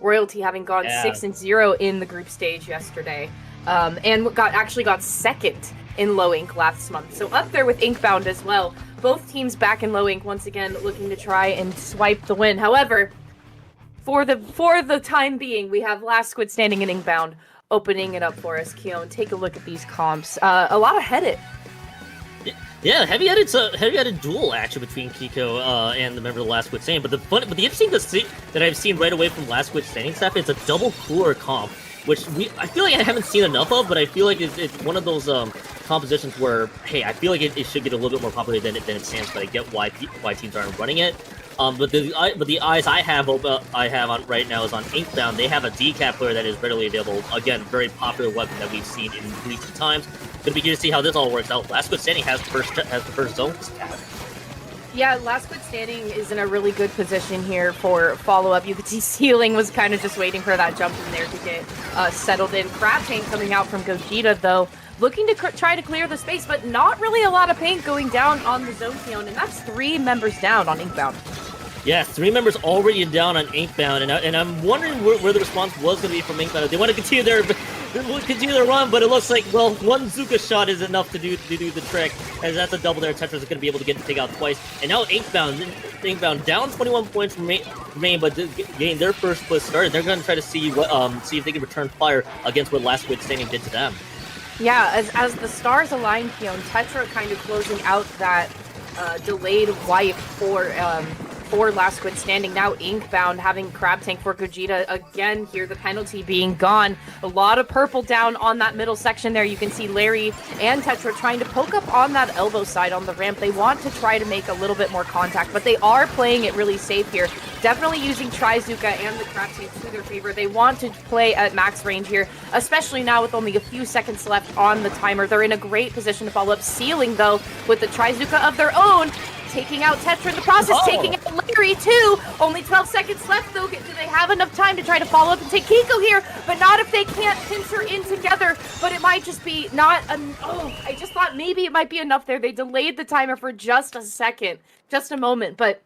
Royalty having gone 6-0 in the group stage yesterday, and actually got second in low ink last month. So up there with Inkbound as well. Both teams back in low ink once again, looking to try and swipe the win. However, for the time being, we have Last Squid Standing and Inkbound opening it up for us. Keon, take a look at these comps. A lot of headed. Yeah, heavy-headed duel action between Kiko and the member of the Last Squid Standing. But the interesting thing that I've seen right away from Last Squid Standing stuff is a double cooler comp, which I feel like I haven't seen enough of. But I feel like it's one of those compositions where, hey, I feel like it should get a little bit more popular than it stands. But I get why teams aren't running it. But the eyes I have on right now is on Inkbound. They have a decap player that is readily available. Again, very popular weapon that we've seen in recent times. Gonna be curious to see how this all works out. Last Squid Standing has the first zone cap. Yeah, Last Squid Standing is in a really good position here for follow-up. You could see Ceiling was kind of just waiting for that jump in there to get settled in. Crab Tank coming out from Gogeta, though, looking to try to clear the space, but not really a lot of paint going down on the zone Keon, and that's 3 members down on Inkbound. Yeah, 3 members already down on Inkbound, and I'm wondering where the response was going to be from Inkbound. They want to continue their run, but it looks like, well, 1 Zuka shot is enough to do the trick, as that's a double there. Tetris is going to be able to take out twice, and now Inkbound down 21 points remain, but getting their first split started. They're going to try to see if they can return fire against what Last Squid Standing did to them. Yeah, as the stars align, Keon, Tetra kind of closing out that delayed wipe for Last Squid Standing. Now Inkbound having Crab Tank for Gogeta again here, the penalty being gone. A lot of purple down on that middle section there. You can see Larry and Tetra trying to poke up on that elbow side on the ramp. They want to try to make a little bit more contact, but they are playing it really safe here. Definitely using Trizuka and the Crab Tank to their favor. They want to play at max range here, especially now with only a few seconds left on the timer. They're in a great position to follow up. Ceiling, though, with the Trizuka of their own, taking out Tetra in the process, taking out Larry too. Only 12 seconds left though. Do they have enough time to try to follow up and take Kiko here? But not if they can't pincer in together. But it might just be not I just thought maybe it might be enough there. They delayed the timer for just a second, just a moment, but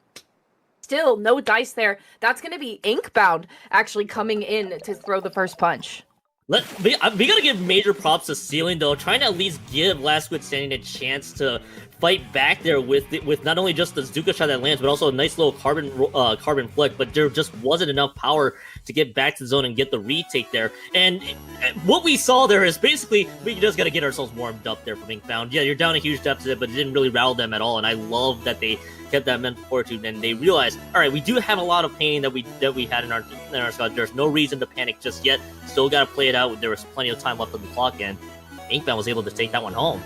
still no dice there. That's going to be Inkbound actually coming in to throw the first punch. We gotta give major props to Ceiling, though, trying to at least give Last Squid Standing a chance to fight back there with not only just the Zuka shot that lands, but also a nice little carbon flick. But there just wasn't enough power to get back to the zone and get the retake there. And what we saw there is basically we just gotta get ourselves warmed up there from Inkbound. Yeah, you're down a huge deficit, but it didn't really rattle them at all. And I love that they kept that mental fortitude, and they realized, all right, we do have a lot of pain that we had in our squad. There's no reason to panic just yet. Still got to play it out. There was plenty of time left on the clock, and Inkbound was able to take that one home.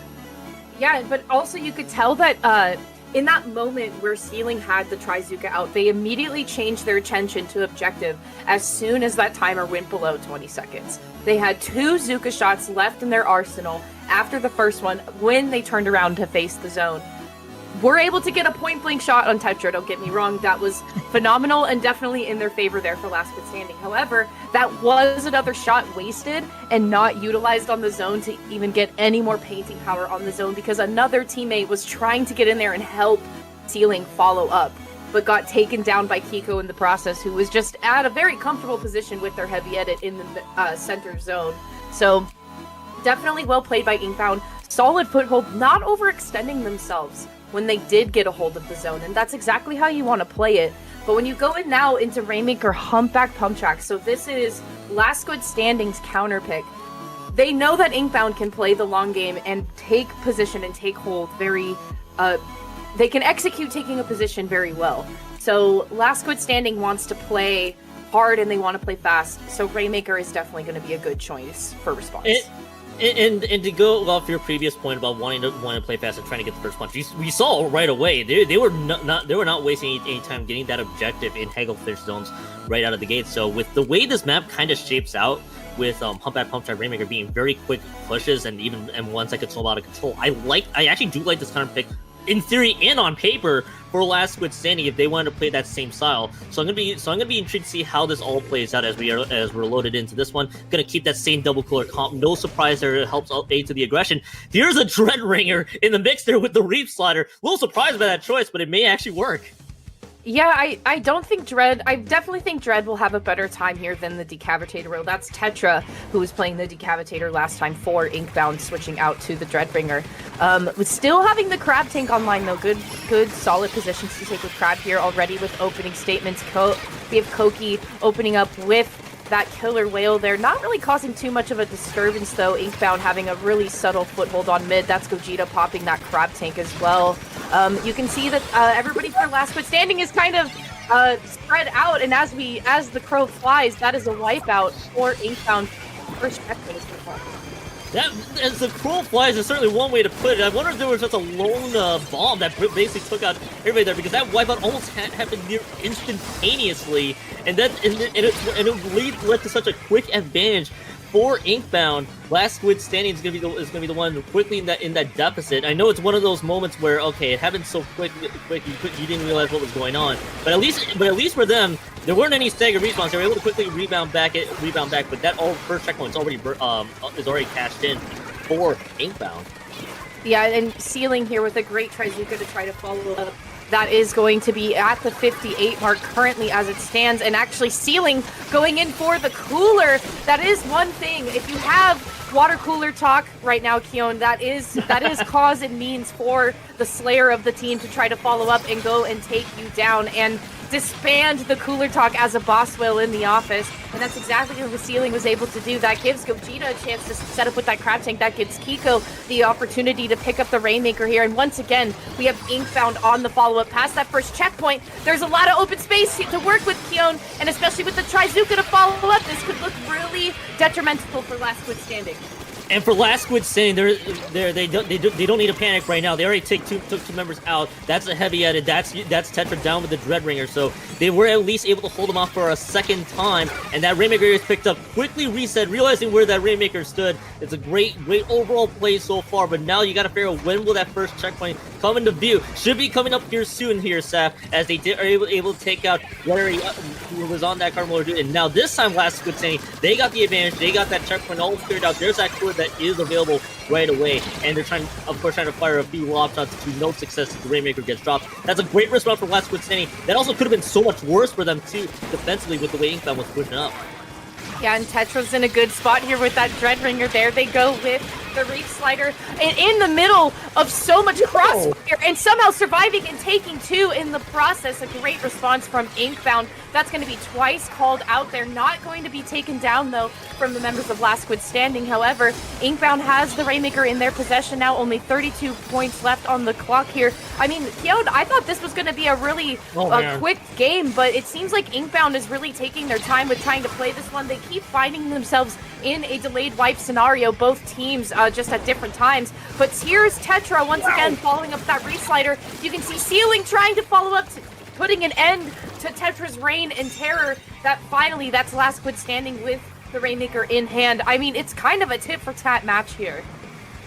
Yeah, but also you could tell that in that moment where Ceiling had the Trizuka out, they immediately changed their attention to objective as soon as that timer went below 20 seconds. They had 2 Zuka shots left in their arsenal after the first one when they turned around to face the zone. We're able to get a point-blank shot on Tetra, don't get me wrong. That was phenomenal and definitely in their favor there for Last Squid Standing. However, that was another shot wasted and not utilized on the zone to even get any more painting power on the zone because another teammate was trying to get in there and help Ceiling follow up, but got taken down by Kiko in the process, who was just at a very comfortable position with their heavy edit in the center zone. So definitely well played by Inkbound. Solid foothold, not overextending themselves when they did get a hold of the zone, and that's exactly how you want to play it. But when you go in now into Rainmaker Humpback Pump Track, so this is Last Squid Standing's counter pick. They know that Inkbound can play the long game and take position and take hold very, they can execute taking a position very well. So Last Squid Standing wants to play hard and they want to play fast, so Rainmaker is definitely going to be a good choice for response. And to go off your previous point about wanting to play fast and trying to get the first punch, we saw right away they were not wasting any time getting that objective in Hagglefish zones right out of the gate. So with the way this map kind of shapes out, with Humpback Pump Track Rainmaker being very quick pushes and ones that could slow out of control, I actually do like this kind of pick in theory and on paper for Last Squid Standing if they wanted to play that same style. So I'm gonna be intrigued to see how this all plays out as we're loaded into this one. Gonna keep that same double cooler comp. No surprise there, it helps aid to the aggression. Here's a Dread Ringer in the mix there with the Reef Slider. A little surprised by that choice, but it may actually work. Yeah, I don't think Dread. I definitely think Dread will have a better time here than the Decapitator will. That's Tetra, who was playing the Decapitator last time for Inkbound, switching out to the Dreadbringer. With still having the Crab tank online though, good solid positions to take with Crab here already with opening statements. We have Koki opening up with that killer whale there, not really causing too much of a disturbance though. Inkbound having a really subtle foothold on mid. That's Gogeta popping that Crab tank as well. You can see that everybody for Last Squid Standing is kind of spread out, and as the crow flies, that is a wipeout for Inkbound. First checkpoint so far. That, as the crow flies, is certainly one way to put it. I wonder if there was just a lone bomb that basically took out everybody there, because that wipeout almost happened near instantaneously, and it led to such a quick advantage for Inkbound. Last Squid Standing is gonna be the one quickly in that deficit. I know it's one of those moments where, okay, it happened so quick you didn't realize what was going on. But at least for them, there weren't any staggered respawns. They were able to quickly rebound back. But that first checkpoint is already cashed in for Inkbound. Yeah, and Sealing here with a great Trizuka to try to follow up. That is going to be at the 58 mark currently as it stands, and actually Sealing going in for the cooler. That is one thing. If you have water cooler talk right now, Keon, that is cause and means for the Slayer of the team to try to follow up and go and take you down and disband the cooler talk as a boss whale in the office. And that's exactly what the Sealing was able to do. That gives Gogeta a chance to set up with that Crab tank. That gives Kiko the opportunity to pick up the Rainmaker here. And once again, we have Inkbound on the follow-up past that first checkpoint. There's a lot of open space to work with, Keon, and especially with the Trizuka to follow up, this could look really detrimental for Last Squid Standing. And for Last Squid Standing, they don't need to panic right now. They already took two members out. That's a heavy edit. That's Tetra down with the Dreadbringer. So they were at least able to hold them off for a second time. And that Rainmaker is picked up, quickly reset, realizing where that Rainmaker stood. It's a great overall play so far. But now you got to figure out when will that first checkpoint come into view. Should be coming up here soon here, Saf, as they are able to take out Larry, who was on that carbon roller dude. And now this time, Last Squid Standing, they got the advantage. They got that checkpoint all figured out. There's that core that is available right away, and they're trying to fire a few lob shots to no success as the Rainmaker gets dropped. That's a great response from Last Squid Standing. That also could have been so much worse for them too, defensively, with the way Inkbound was pushing up. Yeah, and Tetra's in a good spot here with that Dreadbringer. There they go with the Reef Slider, and in the middle of so much crossfire, and somehow surviving and taking two in the process. A great response from Inkbound. That's going to be twice called out. They're not going to be taken down, though, from the members of Last Squid Standing. However, Inkbound has the Rainmaker in their possession now. Only 32 points left on the clock here. I mean, Keon, I thought this was going to be a really quick game, but it seems like Inkbound is really taking their time with trying to play this one. They keep finding themselves in a delayed wipe scenario, both teams just at different times. But here's Tetra once again following up that Reslider. You can see Sealing trying to follow up, putting an end to Tetra's reign and terror. That's Last Squid Standing with the Rainmaker in hand. I mean, it's kind of a tit for tat match here.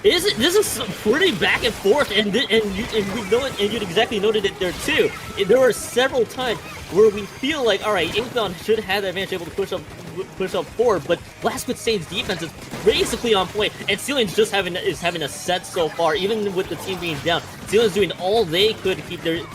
This is pretty back and forth, and we know it, and you exactly noted it there too. There were several times where we feel like, all right, Inkbound should have the advantage, able to push up forward, but Last Squid Standing's defense is basically on point, and Sealing's just having a set so far, even with the team being down. Sealing's doing all they could to keep their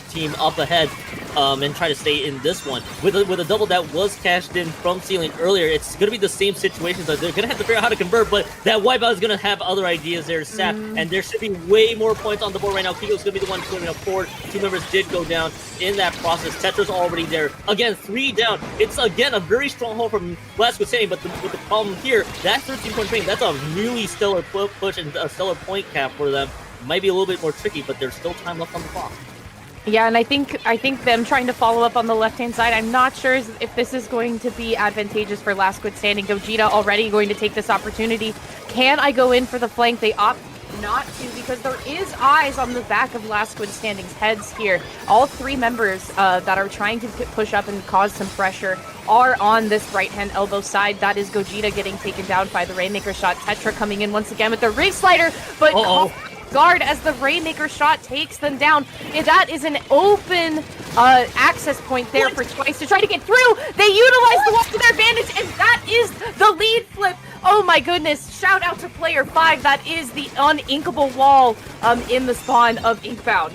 team up ahead, and try to stay in this one. With a double that was cashed in from Sealing earlier, it's going to be the same situation. So they're going to have to figure out how to convert, but that wipeout is going to have other ideas there, Sap, and there should be way more points on the board right now. Kiko's going to be the one pulling up forward. Two members did go down in that process. Tetra's already there. Again, 3 down. It's, again, a very strong hold from Last Squid Standing, but with the problem here, that 13-point swing, that's a really stellar push and a stellar point cap for them. Might be a little bit more tricky, but there's still time left on the clock. Yeah, and I think them trying to follow up on the left-hand side, I'm not sure if this is going to be advantageous for Last Squid Standing. Gogeta already going to take this opportunity. Can I go in for the flank? They opt not to, because there is eyes on the back of Last Squid Standing's heads here. All 3 members that are trying to push up and cause some pressure are on this right-hand elbow side. That is Gogeta getting taken down by the Rainmaker shot. Tetra coming in once again with the Rig Slider, but guard as the Rainmaker shot takes them down. That is an open access point there for Twice to try to get through. They utilize the wall to their advantage, and that is the lead flip. Oh my goodness, shout out to player 5. That is the uninkable wall in the spawn of Inkbound.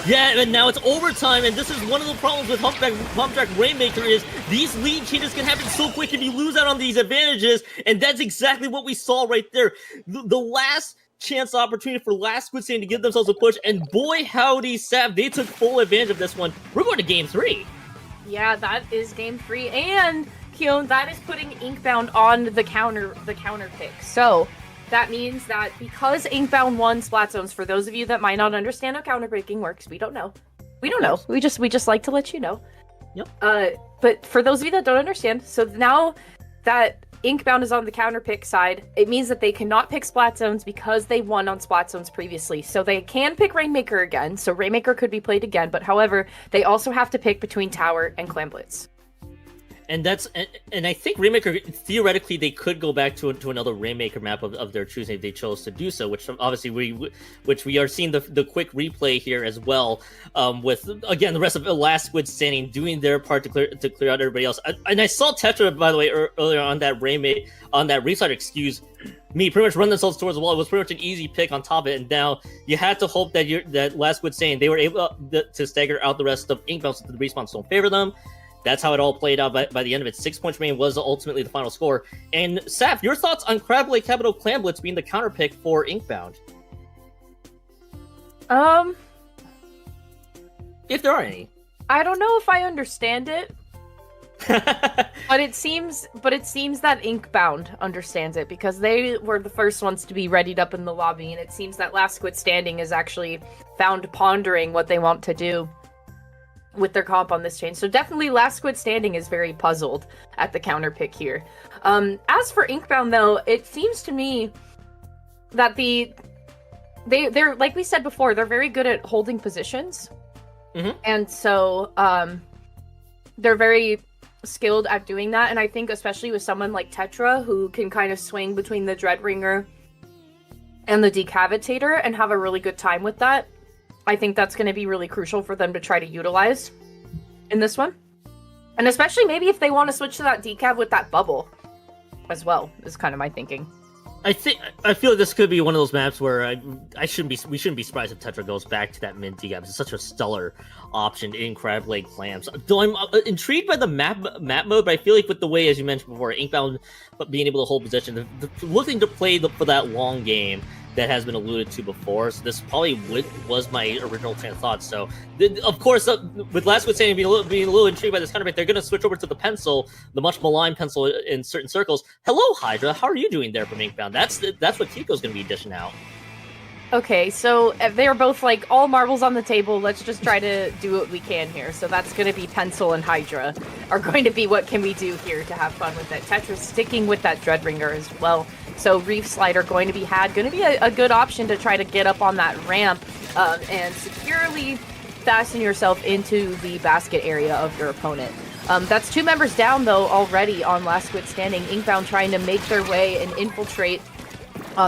Yeah, and now it's overtime, and this is one of the problems with Humpjack Rainmaker is these lead changes can happen so quick if you lose out on these advantages, and that's exactly what we saw right there. The last chance opportunity for last Squid Standing to give themselves a push, and boy howdy, Sav, they took full advantage of this one. We're going to Game 3. Yeah, that is Game 3, and Keon, that is putting Inkbound on the counter pick. So that means that because Inkbound won Splat Zones, for those of you that might not understand how counter picking works, we don't know. We don't know. We just like to let you know. Yep. But for those of you that don't understand, so now that Inkbound is on the counter pick side, it means that they cannot pick Splat Zones because they won on Splat Zones previously. So they can pick Rainmaker again, so Rainmaker could be played again, but however, they also have to pick between Tower and Clam Blitz. And I think Rainmaker, theoretically, they could go back to another Rainmaker map of their choosing if they chose to do so, which obviously we are seeing the quick replay here as well, with, again, the rest of Last Squid Standing doing their part to clear out everybody else. And I saw Tetra, by the way, earlier on that restart, excuse me, pretty much run themselves towards the wall. It was pretty much an easy pick on top of it, and now you had to hope that Last Squid Standing, they were able to stagger out the rest of Inkbound so the respawns don't favor them. That's how it all played out by the end of it. 6 points remain was ultimately the final score. And Saf, your thoughts on Crab Lake Capital Clam Blitz being the counter pick for Inkbound? If there are any. I don't know if I understand it. but it seems that Inkbound understands it because they were the first ones to be readied up in the lobby, and it seems that Last Squid Standing is actually found pondering what they want to do with their comp on this change. So definitely Last Squid Standing is very puzzled at the counter pick here. As for Inkbound though, it seems to me that they're like we said before, they're very good at holding positions. Mm-hmm. And so they're very skilled at doing that, and I think especially with someone like Tetra who can kind of swing between the Dreadringer and the Decavitator and have a really good time with that. I think that's going to be really crucial for them to try to utilize in this one. And especially maybe if they want to switch to that decav with that bubble as well, is kind of my thinking. I feel like this could be one of those maps where we shouldn't be surprised if Tetra goes back to that mid decav. It's such a stellar option in Crab Lake Clams. Though I'm intrigued by the map mode, but I feel like with the way, as you mentioned before, Inkbound being able to hold position, looking to play for that long game that has been alluded to before. So this probably was my original train of thought. So, of course, with Last Squid Standing being a little intrigued by this counterpick, they're going to switch over to the pencil, the much maligned pencil in certain circles. Hello, Hydra. How are you doing there from Inkbound? That's what Kiko's going to be dishing out. Okay, so they're both like, all marbles on the table, let's just try to do what we can here. So that's going to be Pencil and Hydra are going to be what can we do here to have fun with it. Tetra's sticking with that Dreadringer as well. So Reef Slider going to be a good option to try to get up on that ramp and securely fasten yourself into the basket area of your opponent. That's 2 members down, though, already on Last Squid Standing. Inkbound trying to make their way and infiltrate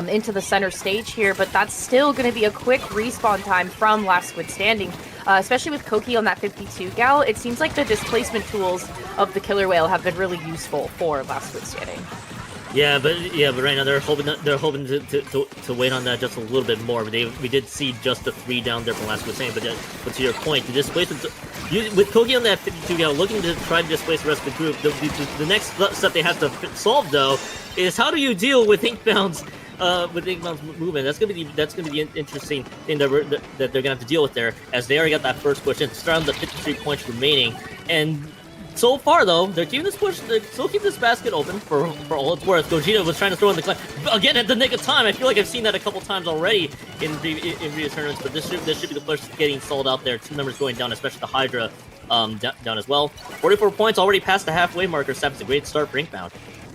into the center stage here, but that's still going to be a quick respawn time from Last Squid Standing, especially with Koki on that 52 gal. It seems like the displacement tools of the Killer Whale have been really useful for Last Squid Standing. Yeah, but right now they're hoping to wait on that just a little bit more. But we did see just the 3 down there from Last Squid Standing. But to your point, the displacement with Koki on that 52 gal looking to try to displace the rest of the group. The next step they have to solve though is how do you deal with Inkbound's movement. That's gonna be the interesting thing that they're gonna have to deal with there, as they already got that first push in, start on the 53 points remaining. And so far though, they're keeping this push, they still keep this basket open for all it's worth. Gogeta was trying to throw in the clamp again at the nick of time. I feel like I've seen that a couple times already in previous tournaments, but this should be the push getting sold out there. 2 members going down, especially the Hydra down as well. 44 points already past the halfway marker. So that's a great start for Inkbound.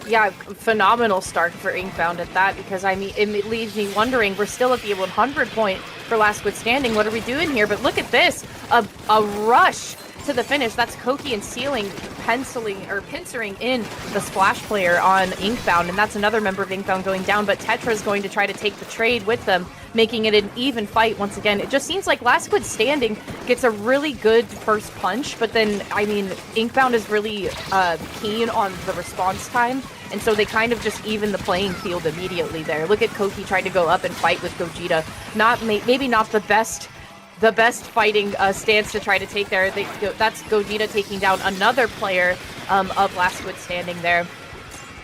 Yeah, phenomenal start for Inkbound at that, because I mean, it leaves me wondering, we're still at the 100 point for Last Squid Standing. What are we doing here? But look at this, a rush to the finish. That's Koki and Sealing pincering in the splash player on Inkbound, and that's another member of Inkbound going down, but Tetra is going to try to take the trade with them, making it an even fight once again. It just seems like Last Squid Standing gets a really good first punch, but then, I mean, Inkbound is really keen on the response time, and so they kind of just even the playing field immediately there. Look at Koki trying to go up and fight with Gogeta. Maybe not the best the best fighting stance to try to take there. That's Gogeta taking down another player of Last Squid Standing there.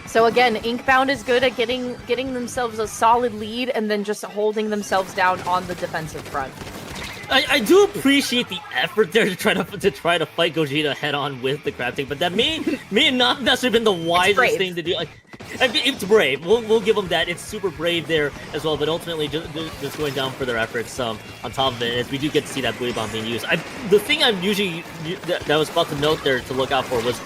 So again, Inkbound is good at getting themselves a solid lead and then just holding themselves down on the defensive front. I do appreciate the effort there to try to fight Gogeta head on with the crab take, but that may not necessarily been the wisest thing to do. Like, I mean, it's brave. We'll give them that. It's super brave there as well, but ultimately just going down for their efforts. On top of it, as we do get to see that buoy bomb being used. The thing that I was about to note there to look out for was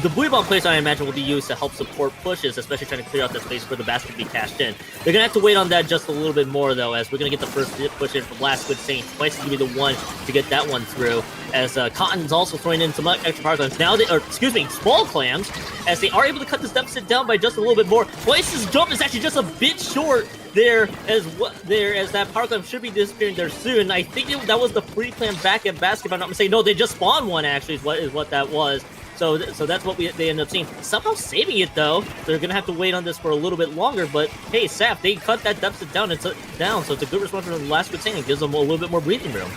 the buoy bomb place, I imagine, will be used to help support pushes, especially trying to clear out that space for the basket to be cashed in. They're going to have to wait on that just a little bit more, though, as we're going to get the first push in from Last Squid Saint. Twice is going to be the one to get that one through, as Cotton's also throwing in some extra power clams. Now small clams, as they are able to cut this deficit down by just a little bit more. Twice's jump is actually just a bit short there, as that power clam should be disappearing there soon. I think that was the free clam back at basket, if I'm not mistaken. No, they just spawned one, actually, is what that was. So that's what they end up seeing. Somehow saving it, though. They're going to have to wait on this for a little bit longer, but hey, Saf, they cut that deficit down, so it's a good response from the Last Squid Saint. It gives them a little bit more breathing room.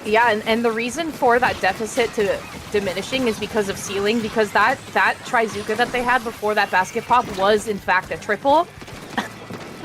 Yeah, and the reason for that deficit to diminishing is because of ceiling, because that Trizuka that they had before that basket pop was, in fact, a triple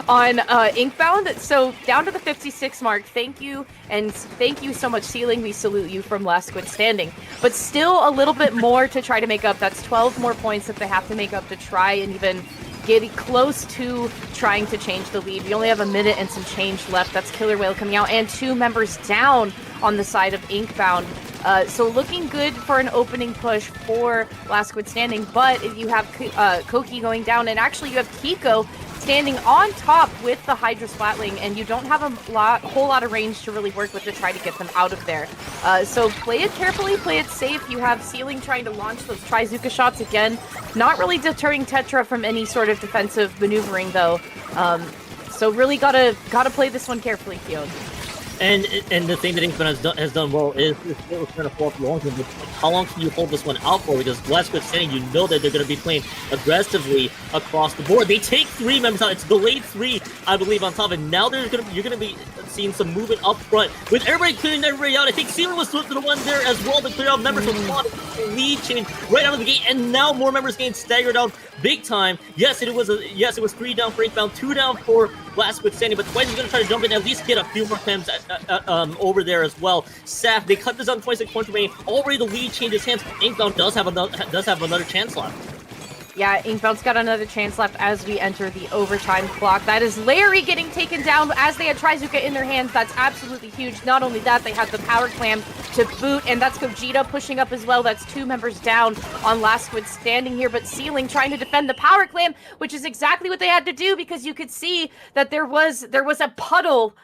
on Inkbound. So down to the 56 mark. Thank you, and thank you so much, Ceiling. We salute you from Last Squid Standing. But still a little bit more to try to make up. That's 12 more points that they have to make up to try and even get close to trying to change the lead. We only have a minute and some change left. That's Killer Whale coming out, and 2 members down on the side of Inkbound. So looking good for an opening push for Last Squid Standing, but if you have Koki going down, and actually you have Kiko standing on top with the Hydra Splatling, and you don't have a whole lot of range to really work with to try to get them out of there. So play it carefully, play it safe. You have Ceiling trying to launch those Trizuka shots again, not really deterring Tetra from any sort of defensive maneuvering though. So really gotta play this one carefully, Keon. And the thing that Inkbound has done well is trying to fall off the long term. How long can you hold this one out for? Because Last Squid Standing, you know that they're going to be playing aggressively across the board. They take 3 members out. It's delayed 3, I believe, on top of it. Now you're going to be seeing some movement up front. With everybody clearing everybody out, I think Ceiling was the one there as well to clear out members from lead change right out of the gate, and now more members getting staggered out big time. Yes, it was 3 down for Inkbound, 2 down for Last Squid Standing, but Twice is going to try to jump in, at least get a few more times over there as well. Saf, they cut this on 26 points remaining. Already the lead changes hands. Inkbound does have another chance left. Yeah, Inkbound's got another chance left as we enter the overtime clock. That is Larry getting taken down as they had Trizuka in their hands. That's absolutely huge. Not only that, they have the power clam to boot, and that's Gogeta pushing up as well. That's 2 members down on Last Squid Standing here, but Ceiling trying to defend the power clam, which is exactly what they had to do, because you could see that there was a puddle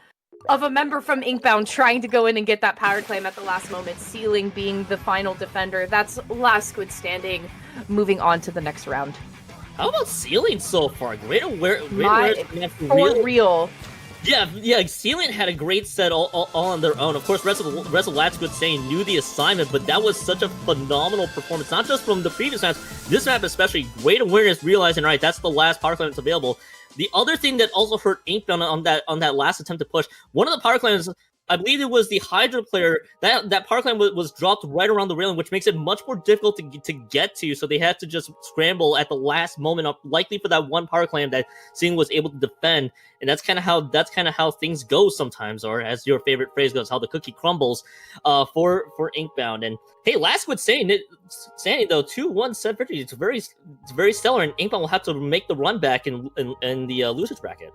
of a member from Inkbound trying to go in and get that power clam at the last moment. Ceiling being the final defender. That's Last Squid Standing moving on to the next round. How about Ceiling so far? Great awareness. For real. Yeah, Ceiling had a great set all on their own. Of course, rest of Last Squid Standing knew the assignment, but that was such a phenomenal performance, not just from the previous maps, this map especially. Great awareness, realizing, right, that's the last power clam that's available. The other thing that also hurt Inkbound on that last attempt to push, one of the power clams, I believe it was the Hydra player, that power clam was dropped right around the railing, which makes it much more difficult to get to, so they had to just scramble at the last moment, up likely for that one power clam that Ceiling was able to defend. And that's kind of how things go sometimes, or as your favorite phrase goes, how the cookie crumbles for Inkbound. And hey, Last Squid Standing though, 2-1 set victory. It's very stellar, and Inkbound will have to make the run back in the losers bracket.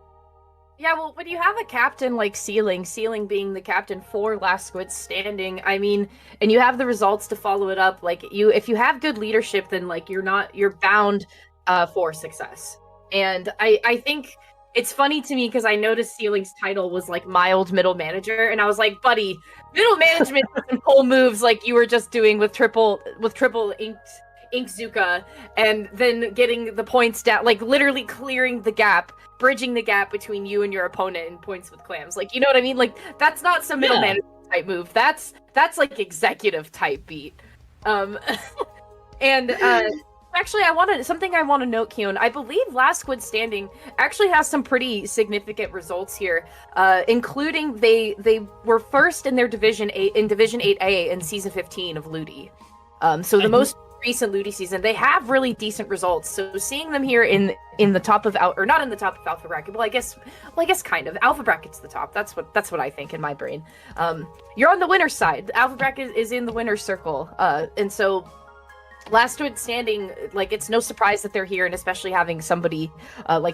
Yeah, well, when you have a captain like Ceiling being the captain for Last Squid Standing, I mean, and you have the results to follow it up, like if you have good leadership, then like you're bound for success. And I think it's funny to me because I noticed Ceiling's title was like mild middle manager, and I was like, buddy, middle management doesn't pull moves like you were just doing with triple Inkzuka, and then getting the points down, like literally clearing the gap, bridging the gap between you and your opponent in points with clams. Like, you know what I mean? Like, that's not some middle management type move. That's like executive type beat. And Actually, something I want to note, Keon. I believe Last Squid Standing actually has some pretty significant results here, including they were first in their Division 8A in Season 15 of Ludi. So the most recent Ludi season, they have really decent results. So seeing them here in the top of or not in the top of Alpha Bracket, well, I guess kind of. Alpha Bracket's the top. That's what I think in my brain. You're on the winner's side. Alpha Bracket is in the winner's circle, and so. Last Squid Standing, like, it's no surprise that they're here, and especially having somebody like